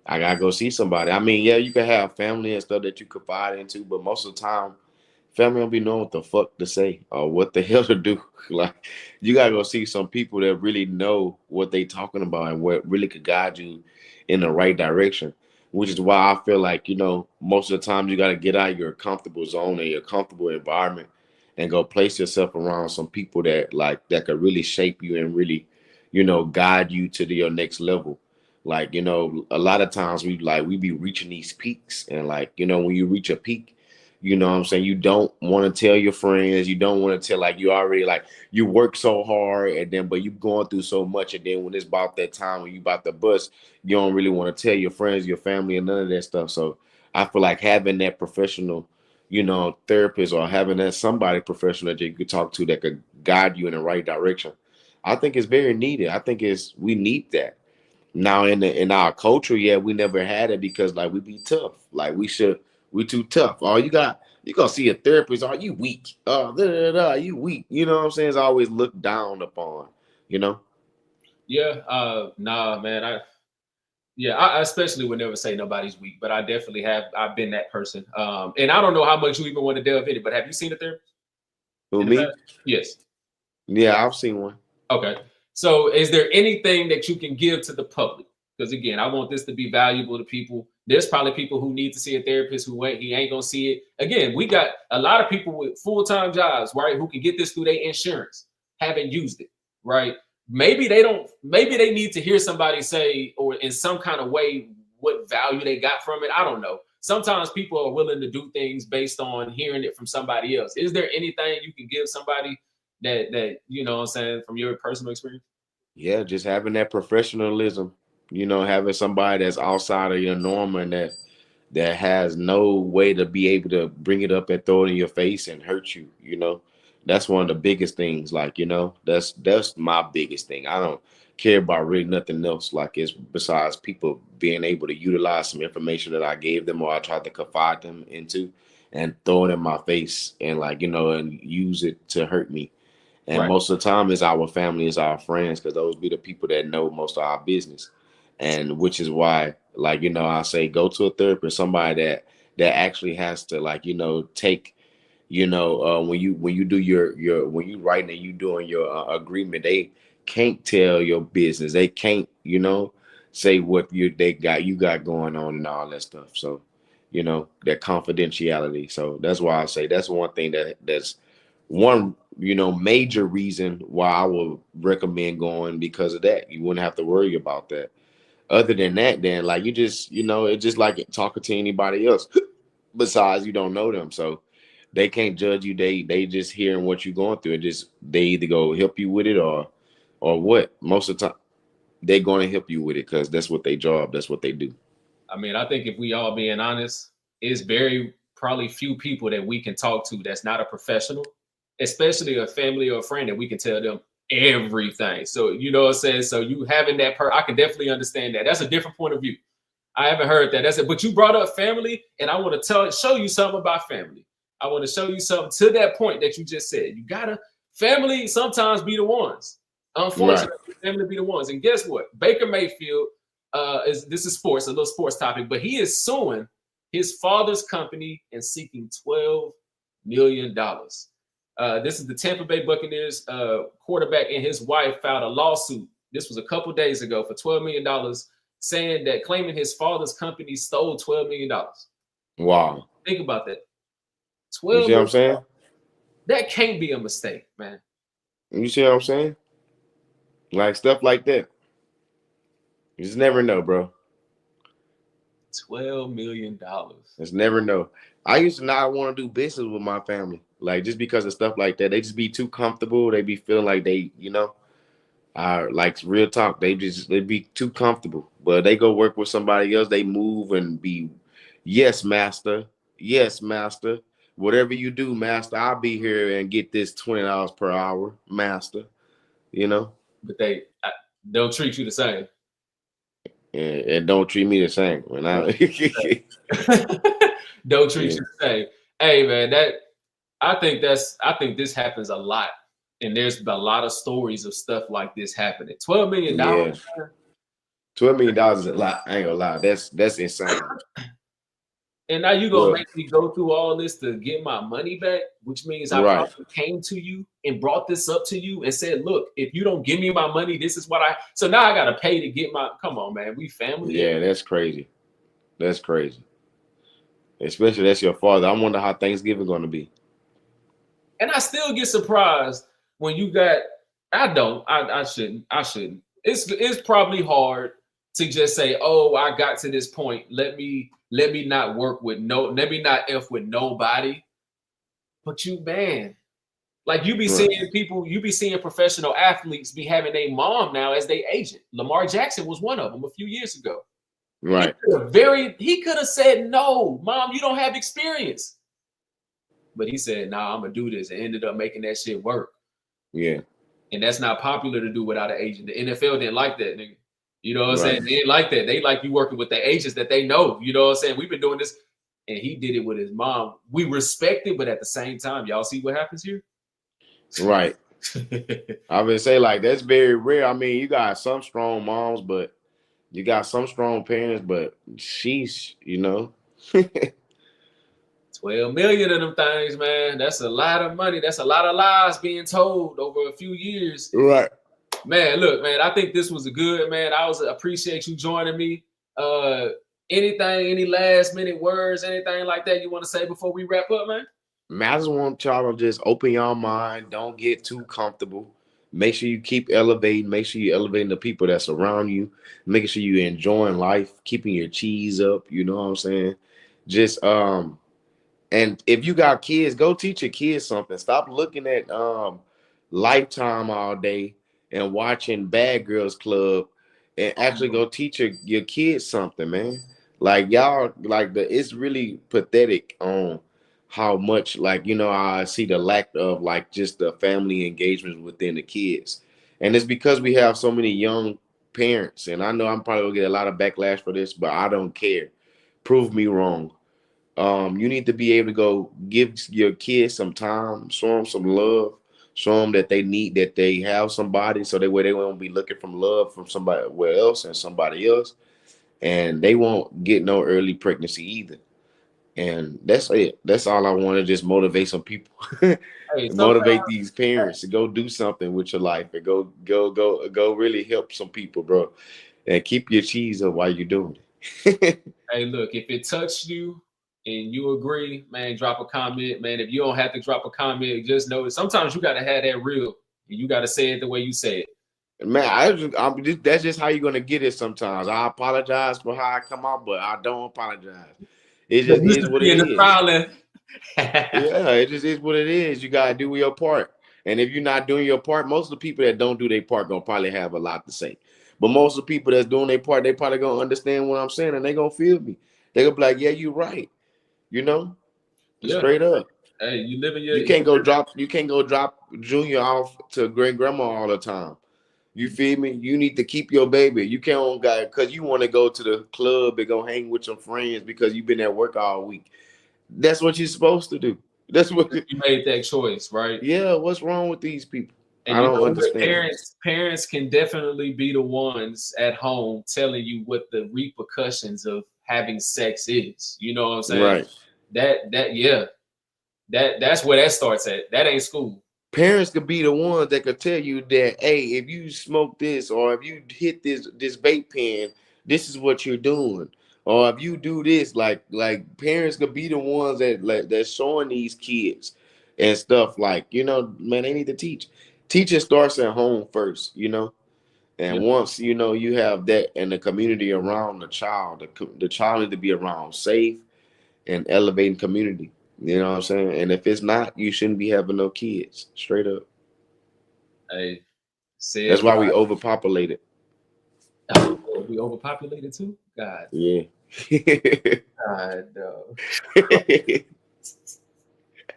I gotta go see somebody. I mean, yeah, you can have family and stuff that you confide into, but most of the time, family don't be knowing what the fuck to say or what the hell to do. Like, you gotta go see some people that really know what they talking about and what really could guide you in the right direction. Which is why I feel like, most of the time you gotta get out of your comfortable zone and your comfortable environment and go place yourself around some people that could really shape you and really, guide you to your next level. Like, a lot of times we be reaching these peaks and like, when you reach a peak, you know what I'm saying? You don't want to tell your friends. You don't want to tell like you already like you work so hard and then but you going through so much and then when it's about that time when you about to bust, you don't really want to tell your friends, your family, and none of that stuff. So I feel like having that professional, therapist or having that somebody professional that you could talk to that could guide you in the right direction, I think it's very needed. I think we need that. Now in our culture, yeah, we never had it because like we be tough. Like we too tough. Oh, you gonna see a therapist. Are you weak? You weak. You know what I'm saying? It's always looked down upon, Yeah, nah, man. I especially would never say nobody's weak, but I definitely have. I've been that person. And I don't know how much you even want to delve in it, but have you seen a therapist? Who, me? Yes. Yeah, I've seen one. Okay. So is there anything that you can give to the public? Because again, I want this to be valuable to people. There's probably people who need to see a therapist he ain't gonna see it. Again, we got a lot of people with full-time jobs, right, who can get this through their insurance, haven't used it, right? Maybe they need to hear somebody say, or in some kind of way, what value they got from it. I don't know. Sometimes people are willing to do things based on hearing it from somebody else. Is there anything you can give somebody that you know what I'm saying from your personal experience? Yeah, just having that professionalism, having somebody that's outside of your norm and that has no way to be able to bring it up and throw it in your face and hurt you, that's one of the biggest things. Like, that's my biggest thing. I don't care about really nothing else. Like, it's besides people being able to utilize some information that I gave them or I tried to confide them into and throw it in my face and like, and use it to hurt me. And Right. most of the time, it's our family, it's our friends, because those be the people that know most of our business. And which is why, like, I say go to a therapist, somebody that actually has to, like, take, when you do your when you writing and you doing your agreement, they can't tell your business. They can't, say what you got going on and all that stuff. So, that confidentiality. So that's why I say that's one thing that's one, major reason why I would recommend going because of that. You wouldn't have to worry about that. Other than that, then like you just, it's just like talking to anybody else. Besides, you don't know them, so they can't judge you. They just hearing what you're going through, and just they either go help you with it or what. Most of the time, they're going to help you with it because that's what they job. That's what they do. I mean, I think if we all being honest, it's very probably few people that we can talk to that's not a professional, especially a family or a friend that we can tell them everything. So you know what I'm saying? So you having that I can definitely understand that. That's a different point of view. I haven't heard that. That's it. But you brought up family, and I want to show you something about family. I want to show you something to that point that you just said. You gotta family sometimes be the ones. Unfortunately, right. Family be the ones. And guess what? Baker Mayfield this is sports, a little sports topic, but he is suing his father's company and seeking $12 million. This is the Tampa Bay Buccaneers quarterback, and his wife filed a lawsuit. This was a couple days ago for $12 million, saying that claiming his father's company stole $12 million. Wow. Think about that. 12 you see what I'm saying? That can't be a mistake, man. You see what I'm saying? Like stuff like that. You just never know, bro. $12 million. Just never know. I used to not want to do business with my family. Like just because of stuff like that. They just be too comfortable. They be feeling like they, like real talk. They be too comfortable. But they go work with somebody else. They move and be, yes, master. Yes, master. Whatever you do, master, I'll be here and get this $20 per hour, master. But they don't treat you the same. And don't treat me the same. When don't treat you the same. Hey man, I think this happens a lot. And there's a lot of stories of stuff like this happening. $12 million. Yeah. $12 million is a lot. I ain't gonna lie. That's insane. And now you gonna make me go through all this to get my money back, which means I probably came to you and brought this up to you and said, look, if you don't give me my money, this is what so now I gotta pay to get come on, man. We family. Yeah, that's crazy. That's crazy. Especially that's your father. I wonder how Thanksgiving gonna be. And I still get surprised when you got I shouldn't. It's probably hard to just say, oh, I got to this point. Let me not work with let me not F with nobody. But you, man, like you be seeing people, you be seeing professional athletes be having a mom now as they agent. Lamar Jackson was one of them a few years ago. Right. He could have said, no, mom, you don't have experience. But he said, nah, I'm gonna do this, and ended up making that shit work. Yeah. And that's not popular to do without an agent. The NFL didn't like that, nigga. You know what I'm saying? They didn't like that. They like you working with the agents that they know. You know what I'm saying? We've been doing this. And he did it with his mom. We respect it, but at the same time, y'all see what happens here? Right. I would say like that's very rare. I mean, you got some strong moms, but you got some strong parents, but sheesh, 12 million of them things, man. That's a lot of money. That's a lot of lies being told over a few years. Right. Man, look, man, I think this was a good, man. I appreciate you joining me. Any last minute words, anything like that you want to say before we wrap up, man? I just want y'all to just open your mind. Don't get too comfortable. Make sure you keep elevating. Make sure you're elevating the people that's around you. Making sure you're enjoying life, keeping your cheese up. You know what I'm saying? Just and if you got kids, go teach your kids something. Stop looking at Lifetime all day and watching Bad Girls Club, and actually go teach your kids something, man. Like y'all, it's really pathetic on how much, I see the lack of just the family engagement within the kids. And it's because we have so many young parents. And I know I'm probably gonna get a lot of backlash for this, but I don't care. Prove me wrong. You need to be able to go give your kids some time, show them some love, show them that they have somebody, so that way they won't be looking from love from somebody else and somebody else, and they won't get no early pregnancy either. And that's it. That's all I want to just motivate some people. Motivate these parents to go do something with your life and go really help some people, bro. And keep your cheese up while you're doing it. Hey, look, if it touched you and you agree, man, drop a comment, man. If you don't have to drop a comment, just know that sometimes you gotta have that real, and you gotta say it the way you say it. Man, that's just how you're gonna get it. Sometimes I apologize for how I come out, but I don't apologize. It just is what it is. Yeah, it just is what it is. You gotta do your part, and if you're not doing your part, most of the people that don't do their part gonna probably have a lot to say. But most of the people that's doing their part, they probably gonna understand what I'm saying, and they gonna feel me. They gonna be like, "Yeah, you're right." You know, Yeah. straight up. Hey, you living your. You can't go drop Junior off to great grandma all the time. You feel me? You need to keep your baby. You can't go because you want to go to the club and go hang with your friends because you've been at work all week. That's what you're supposed to do. That's what you made that choice, right? Yeah, what's wrong with these people? And I don't understand. Parents can definitely be the ones at home telling you what the repercussions of having sex is. You know what I'm saying? Right. That's where that starts at. That ain't school. Parents could be the ones that could tell you that, hey, if you smoke this or if you hit this vape pen, this is what you're doing. Or if you do this, like parents could be the ones that's showing these kids and stuff like, man, they need to teach. Teaching starts at home first, And once you have that in the community around the child, the child needs to be around safe and elevating community. You know what I'm saying? And if it's not, you shouldn't be having no kids. Straight up. Hey, that's why we overpopulated. Oh, we overpopulated too? God. Yeah. God, no.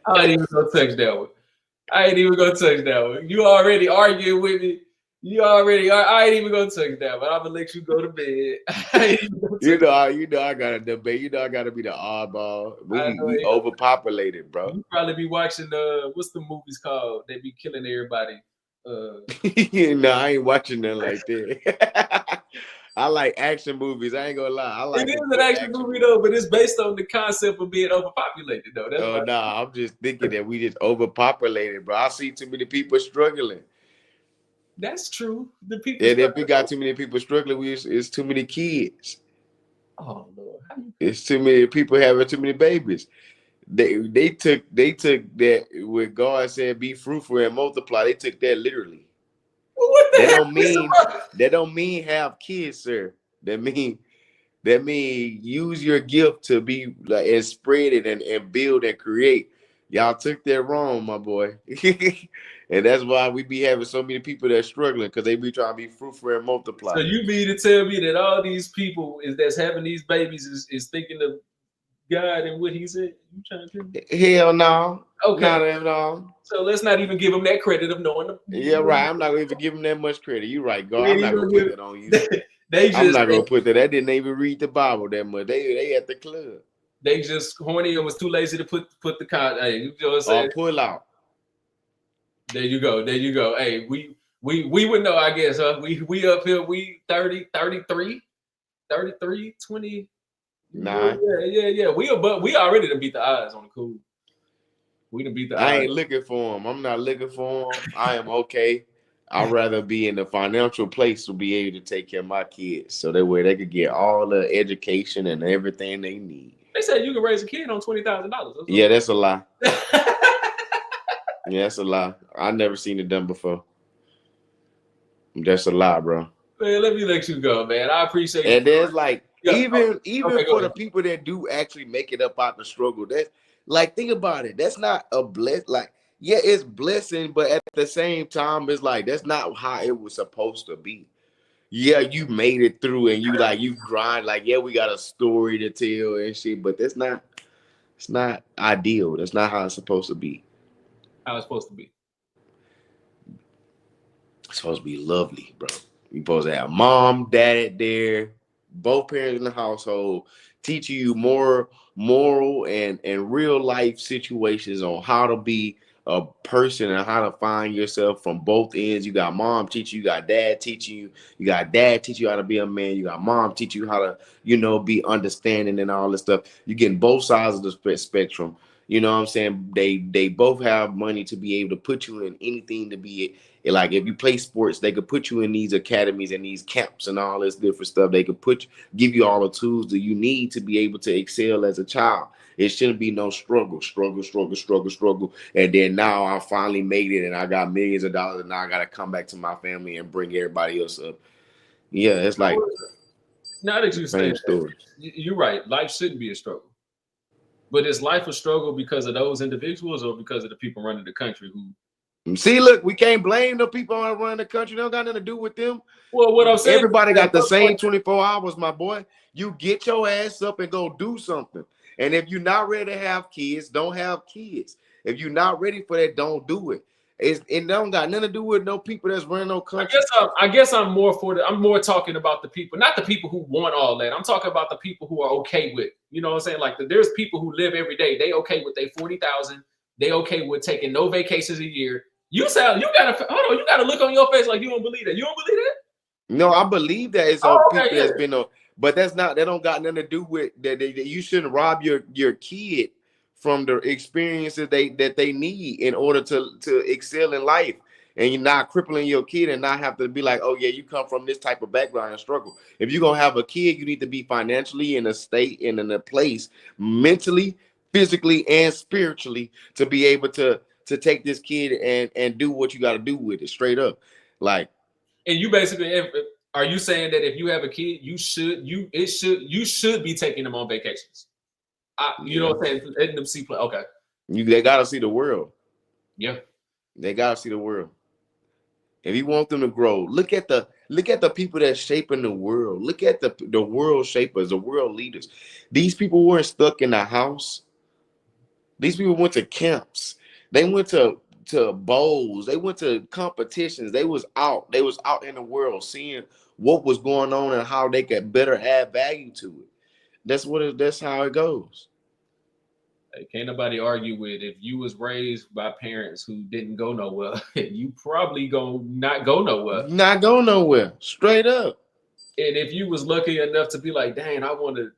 I ain't even gonna touch that one. You already arguing with me. I ain't even gonna touch that, but I'm gonna let you go to bed. you know I gotta debate. I gotta be the oddball. We overpopulated, bro. You probably be watching what's the movies called? They be killing everybody. No, I ain't watching that like that. I like action movies. I ain't gonna lie. It is an action movie though, but it's based on the concept of being overpopulated though. I'm just thinking that we just overpopulated, bro. I see too many people struggling. That's true. If we got too many people struggling, it's too many kids. Oh Lord, it's too many people having too many babies. They took that when God said be fruitful and multiply. They took that literally. That don't mean have kids, sir. That mean use your gift to be like and spread it and build and create. Y'all took that wrong, my boy. And that's why we be having so many people that's struggling because they be trying to be fruitful and multiply. So you mean to tell me that all these people that's having these babies is thinking of God and what he said? You trying to tell me? Hell no. Okay. Not at all. So let's not even give them that credit of knowing them. Yeah, right. I'm not going to even give them that much credit. You're right, God. I'm not going to put that on you. I'm not going to put that. They didn't even read the Bible that much. They at the club. They just horny and was too lazy to put the hey, you know what I'm saying? Or pull out. There you go. Hey, we would know, I guess, huh? We up here, we 30, 33, 20. Nah. Yeah. We already done beat the odds on the cool. We done beat the odds. I ain't looking for them. I'm not looking for them. I am okay. I'd rather be in the financial place to be able to take care of my kids so that way they could get all the education and everything they need. They said you can raise a kid on $20,000. Yeah, that's a lie. Yeah, that's a lie. I never seen it done before. That's a lie, bro. Man, let me let you go, man. I appreciate it. And there's like even for the people that do actually make it up out the struggle, that's like, think about it. That's not a bless. Like, yeah, it's blessing, but at the same time, it's like that's not how it was supposed to be. Yeah, you made it through, and you grind. Like, yeah, we got a story to tell and shit, but it's not ideal. That's not how it's supposed to be. How it's supposed to be. It's supposed to be lovely, bro. You're supposed to have mom, dad there, both parents in the household, teaching you more moral and real life situations on how to be a person and how to find yourself from both ends. You got mom teaching you, got dad teaching you, you got dad teach you how to be a man, you got mom teach you how to, be understanding and all this stuff. You're getting both sides of the spectrum. You know what I'm saying? They both have money to be able to put you in anything to be like if you play sports, they could put you in these academies and these camps and all this different stuff. They could give you all the tools that you need to be able to excel as a child. It shouldn't be no struggle. And then now I finally made it and I got millions of dollars and now I gotta come back to my family and bring everybody else up. Yeah, it's like now that you say that, you're right. Life shouldn't be a struggle. But is life a struggle because of those individuals or because of the people running the country who see, look, we can't blame the people who run the country. They don't got nothing to do with them. Well, what I'm saying, everybody got the same 24 hours, my boy. You get your ass up and go do something. And if you're not ready to have kids, don't have kids. If you're not ready for that, don't do it. It don't got nothing to do with no people that's running no country. I guess I'm more talking about the people, not the people who want all that. I'm talking about the people who are okay with, you know what I'm saying? Like there's people who live every day. They okay with they 40,000. They okay with taking no vacations a year. You gotta look on your face like you don't believe that. You don't believe that? No, I believe that it's people that's been but that don't got nothing to do with that. You shouldn't rob your kid from the experiences that they need in order to excel in life. And you're not crippling your kid and not have to be like, oh yeah, you come from this type of background and struggle. If you're gonna have a kid, you need to be financially in a state and in a place mentally, physically, and spiritually to be able to take this kid and do what you got to do with it straight up. Like, and you basically, are you saying that if you have a kid, you should be taking them on vacations? You know what I'm saying? Letting them see play. Okay. They gotta see the world. Yeah. They gotta see the world. If you want them to grow, look at the people that's shaping the world. Look at the world shapers, the world leaders. These people weren't stuck in the house. These people went to camps. They went to bowls. They went to competitions. They was out in the world seeing what was going on and how they could better add value to it. That's how it goes. Hey, can't nobody argue with if you was raised by parents who didn't go nowhere, you probably gonna not go nowhere. Not go nowhere. Straight up. And if you was lucky enough to be like, dang, I want to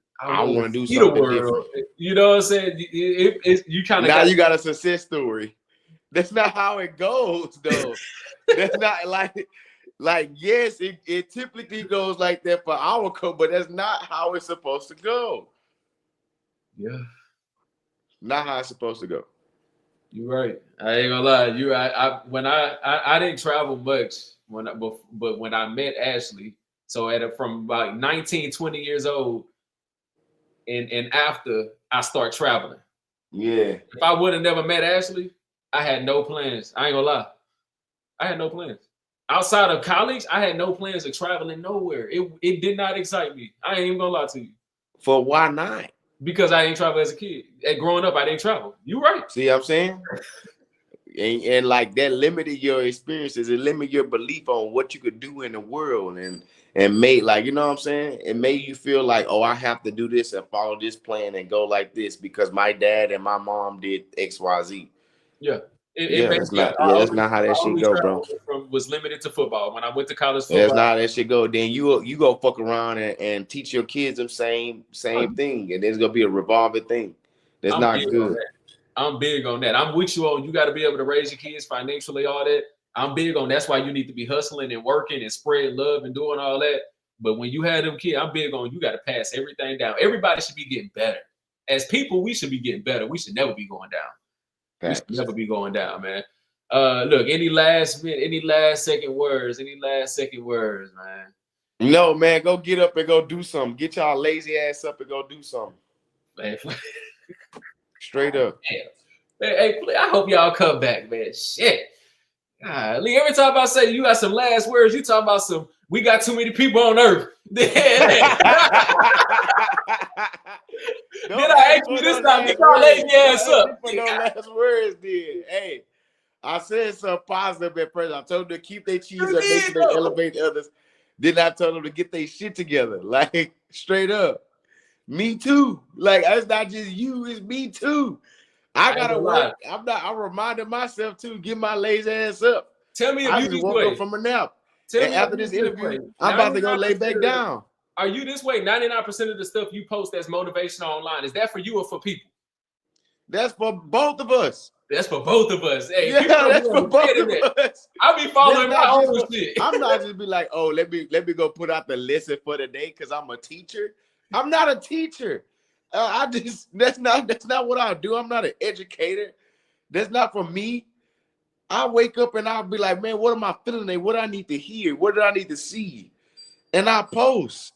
do something different. You know what I'm saying? You kind of now you got a success story. That's not how it goes, though. That's not like yes, it typically goes like that for our code, but that's not how it's supposed to go. Yeah. Not how it's supposed to go. You're right. I ain't gonna lie. When I didn't travel much but when I met Ashley, so from about 19, 20 years old, and after I start traveling. Yeah. If I would have never met Ashley, I had no plans. I ain't gonna lie. I had no plans. Outside of college, I had no plans of traveling nowhere. It did not excite me. I ain't even gonna lie to you. For why not? Because I didn't travel as a kid. Growing up, I didn't travel. You're right. See what I'm saying? and like that limited your experiences. It limited your belief on what you could do in the world and made, like, you know what I'm saying? It made you feel like, oh, I have to do this and follow this plan and go like this because my dad and my mom did X, Y, Z. Yeah. That's not how that shit go, bro. Was limited to football. When I went to college football, that's not how that shit go. Then you go fuck around and teach your kids the same thing, and there's gonna be a revolving thing. That's not good. I'm big on that. I'm with you on. You got to be able to raise your kids financially, all that. I'm big on. That's why you need to be hustling and working and spread love and doing all that. But when you have them kids, I'm big on. You got to pass everything down. Everybody should be getting better. As people, we should be getting better. We should never be going down. We should never be going down, man. Look, any last second words, man? No, man, go get up and go do something. Get y'all lazy ass up and go do something. Man. Straight up. Hey, I hope y'all come back, man. Shit. Lee, every time I say you got some last words, you talk about we got too many people on earth. Then I ask you this time, get y'all lazy ass up. No last words, did. Hey, I said something positive at first. I told them to keep their cheese up, make sure they elevate others. Then I told them to get their shit together. Like, straight up. Me too. Like, it's not just you, it's me too. I gotta work. I'm reminding myself too, get my lazy ass up. Tell me if you just woke up from a nap. And after this interview, I'm about to go lay back down. Are you this way? 99% of the stuff you post that's motivational online, is that for you or for people? That's for both of us. That's for both of us. Hey, Yeah, that's for both of us. I be following my own shit. I'm not just be like, oh, let me go put out the lesson for the day because I'm a teacher. I'm not a teacher. That's not what I do. I'm not an educator. That's not for me. I wake up and I'll be like, man, what am I feeling today? What do I need to hear? What do I need to see? And I post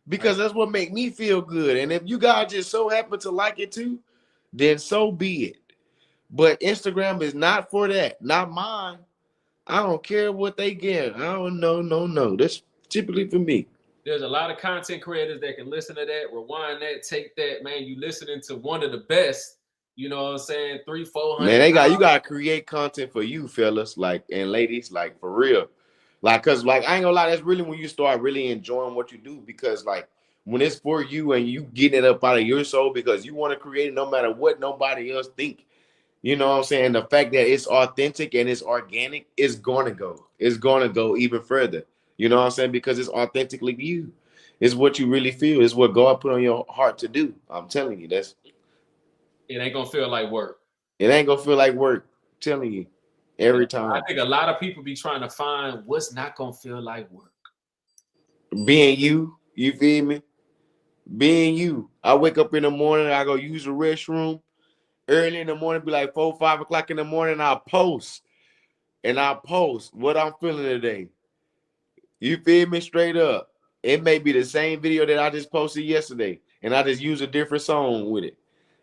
because that's what make me feel good. And if you guys just so happen to like it too, then so be it. But Instagram is not for that. Not mine. I don't care what they get. I don't know. No. That's typically for me. There's a lot of content creators that can listen to that, rewind that, take that, man. You listening to one of the best, you know what I'm saying? 300-400. Man, you gotta create content for you, fellas, like, and ladies, like, for real. Like, cause like I ain't gonna lie, that's really when you start really enjoying what you do, because like when it's for you and you getting it up out of your soul because you want to create it no matter what nobody else think. You know what I'm saying? The fact that it's authentic and it's organic is gonna go. It's gonna go even further. You know what I'm saying? Because it's authentically you. It's what you really feel. It's what God put on your heart to do. I'm telling you, it ain't gonna feel like work. It ain't gonna feel like work. I'm telling you, every time. I think a lot of people be trying to find what's not gonna feel like work. Being you feel me? Being you. I wake up in the morning, I go use the restroom. Early in the morning, be like 4, 5 o'clock in the morning, I'll post. And I'll post what I'm feeling today. You feel me? Straight up. It may be the same video that I just posted yesterday, and I just use a different song with it.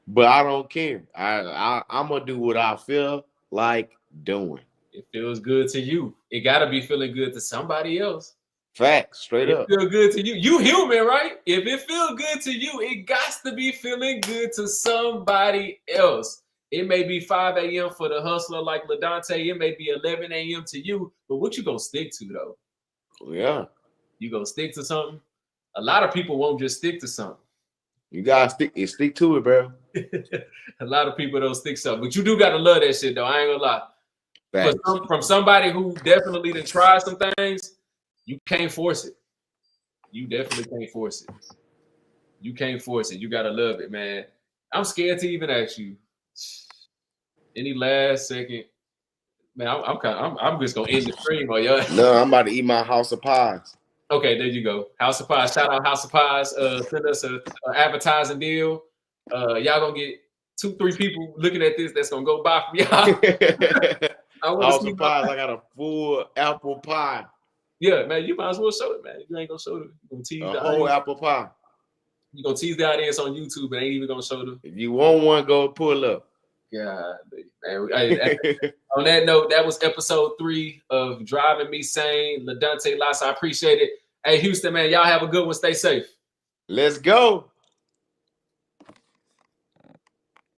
But I don't care. I'm gonna do what I feel like doing. It feels good to you. It gotta be feeling good to somebody else. Facts, straight up. It feel good to you. You human, right? If it feel good to you, it got to be feeling good to somebody else. It may be 5 a.m. for the hustler like LaDante. It may be 11 a.m. to you. But what you gonna stick to though? Yeah. You gonna stick to something? A lot of people won't just stick to something. You gotta stick to it, bro. A lot of people don't stick to something, but you do gotta love that shit though. I ain't gonna lie. From somebody who definitely done tried some things, you can't force it. You definitely can't force it. You can't force it. You gotta love it, man. I'm scared to even ask you. Any last second, man? I'm just gonna end the stream on y'all. No, I'm about to eat my house of pies. Okay, there you go. House of Pies. Shout out House of Pies. Send us a advertising deal. Y'all gonna get 2-3 people looking at this that's gonna go buy from y'all. House of Pies. I got a full apple pie. Yeah, man. You might as well show it, man. You ain't gonna show it. You gonna tease a whole audience. Apple pie. You gonna tease the audience on YouTube, but ain't even gonna show them. If you want one, go pull up. God, man. On that note, that was episode 3 of Driving Me Sane. LaDante Lots, I appreciate it. Hey, Houston, man, y'all have a good one. Stay safe. Let's go.